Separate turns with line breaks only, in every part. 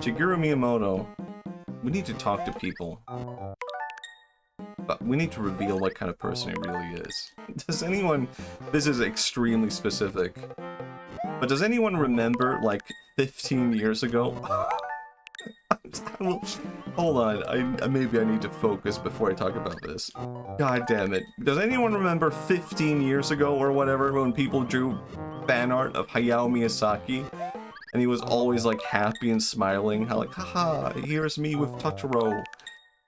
Shigeru Miyamoto, we need to talk to people. But we need to reveal what kind of person he really is. Does anyone... This is extremely specific. But does anyone remember, like, 15 years ago? Hold on, maybe I need to focus before I talk about this. God damn it. Does anyone remember 15 years ago or whatever when people drew fan art of Hayao Miyazaki? And he was always, like, happy and smiling. How, like, haha, here's me with Totoro.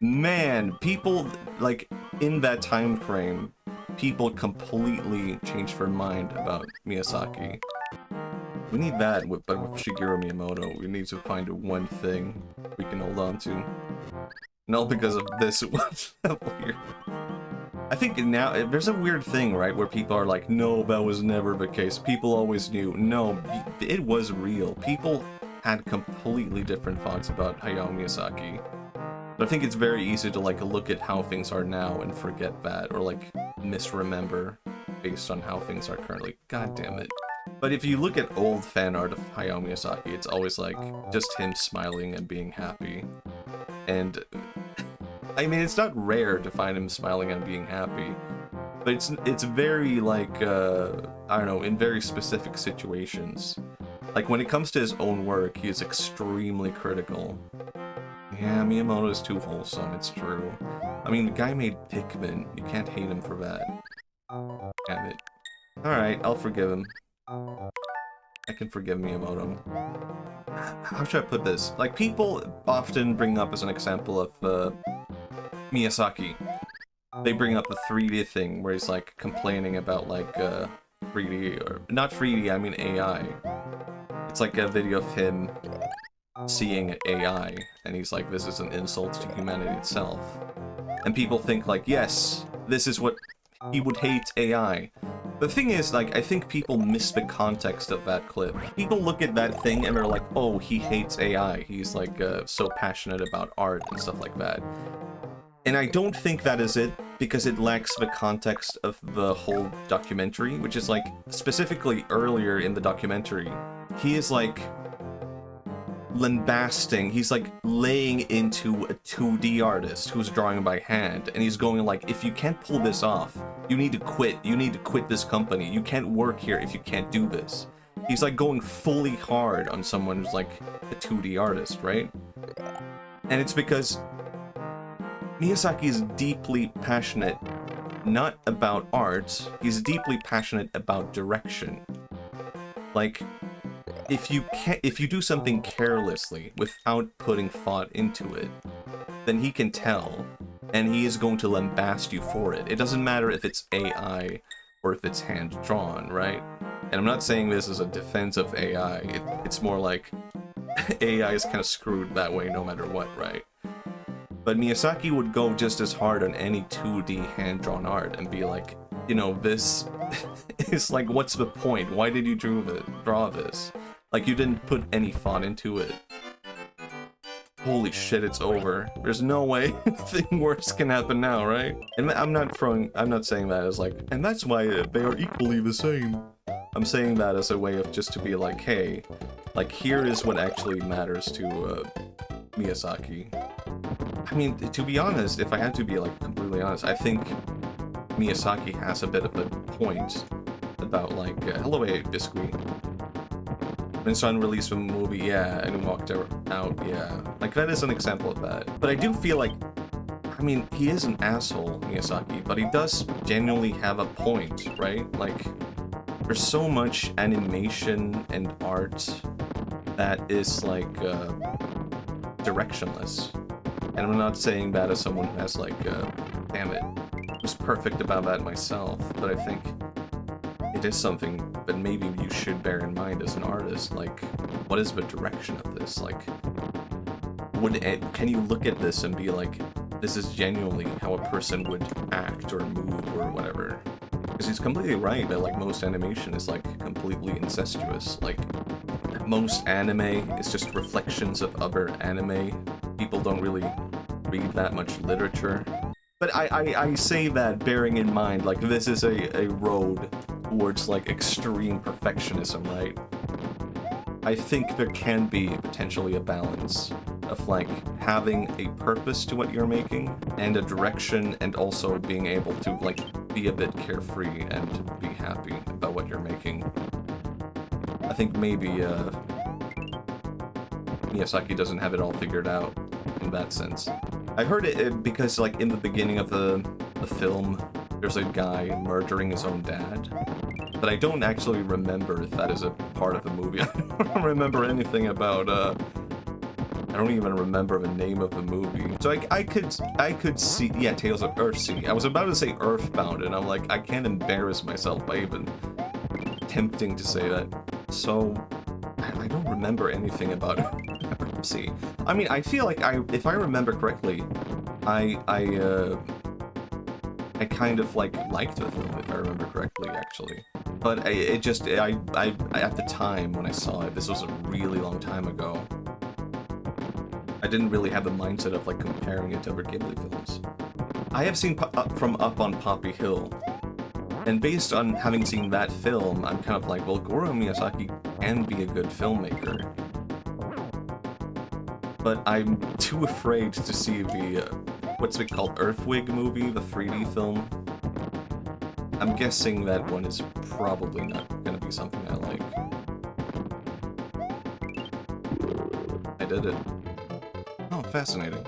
Man, people, like, in that time frame, people completely changed their mind about Miyazaki. We need that, but with Shigeru Miyamoto, we need to find one thing we can hold on to. Not because of this one. Weird. I think now, there's a weird thing, right, where people are like, no, that was never the case. People always knew. No, it was real. People had completely different thoughts about Hayao Miyazaki. But I think it's very easy to, like, look at how things are now and forget that, or, like, misremember based on how things are currently. God damn it. But if you look at old fan art of Hayao Miyazaki, it's always, like, just him smiling and being happy. And, I mean, it's not rare to find him smiling and being happy, but it's very, like, I don't know, in very specific situations. Like, when it comes to his own work, he is extremely critical. Yeah, Miyamoto is too wholesome, it's true. I mean, the guy made Pikmin. You can't hate him for that. Damn it. Alright, I'll forgive him. I can forgive Miyamoto. How should I put this? Like, people often bring up as an example of, Miyazaki. They bring up the 3D thing, where he's, like, complaining about, like, 3D, or... Not 3D, I mean AI. It's like a video of him seeing AI, and he's like, this is an insult to humanity itself. And people think, like, yes, this is what he would hate AI. The thing is, like, I think people miss the context of that clip. People look at that thing and they're like, oh, he hates AI. He's, like, so passionate about art and stuff like that. And I don't think that is it, because it lacks the context of the whole documentary, which is, like, specifically earlier in the documentary, he is, like, lambasting, he's like laying into a 2D artist who's drawing by hand, and he's going like, if you can't pull this off, you need to quit this company, you can't work here if you can't do this. He's like going fully hard on someone who's like a 2D artist, right? And it's because Miyazaki is deeply passionate, not about art, he's deeply passionate about direction. Like, if you do something carelessly without putting thought into it, then he can tell, and he is going to lambast you for it. It doesn't matter if it's AI or if it's hand-drawn, right? And I'm not saying this is a defense of AI, it's more like AI is kind of screwed that way no matter what, right? But Miyazaki would go just as hard on any 2D hand-drawn art and be like, you know, this is like, what's the point? Why did you draw this? Like, you didn't put any thought into it. Holy shit, it's over. There's no way anything worse can happen now, right? And I'm not saying that as like, and that's why they are equally the same. I'm saying that as a way of just to be like, hey, like, here is what actually matters to Miyazaki. I mean, to be honest, if I had to be, like, completely honest, I think Miyazaki has a bit of a point about, like, hello, Biscuit. When Son released a movie, yeah, and walked out, yeah. Like, that is an example of that. But I do feel like, I mean, he is an asshole, Miyazaki, but he does genuinely have a point, right? Like, there's so much animation and art that is, like, directionless. And I'm not saying that as someone who has, like, damn it, was perfect about that myself, but I think it is something that maybe you should bear in mind as an artist. Like, what is the direction of this? Like, can you look at this and be like, this is genuinely how a person would act or move or whatever? Because he's completely right that, like, most animation is, like, completely incestuous. Like, most anime is just reflections of other anime. People don't really read that much literature. But I say that bearing in mind, like, this is a road towards, like, extreme perfectionism, right? I think there can be potentially a balance of like having a purpose to what you're making and a direction, and also being able to like be a bit carefree and be happy about what you're making. I think maybe Miyazaki doesn't have it all figured out in that sense. I heard it because like in the beginning of the film, there's a guy murdering his own dad. But I don't actually remember if that is a part of the movie. I don't remember anything about, I don't even remember the name of the movie. So I could see, yeah, Tales of Earthsea. I was about to say Earthbound, and I'm like, I can't embarrass myself by even attempting to say that. So, I don't remember anything about Earthsea. I mean, I feel like if I remember correctly, I kind of like liked the film, if I remember correctly, actually. But I at the time when I saw it, this was a really long time ago, I didn't really have the mindset of like comparing it to other Ghibli films. I have seen from Up on Poppy Hill, and based on having seen that film, I'm kind of like, well, Goro Miyazaki can be a good filmmaker. But I'm too afraid to see the, what's it called, Earthwig movie, the 3D film. I'm guessing that one is probably not gonna be something I like. I did it. Oh, fascinating.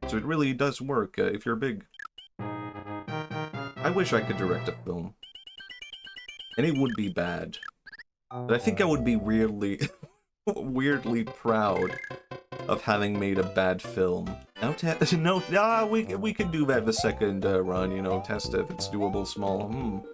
So it really does work if you're big. I wish I could direct a film. And it would be bad. But I think I would be weirdly, weirdly proud of having made a bad film. Now we could do that the second run, you know, test if it's doable small.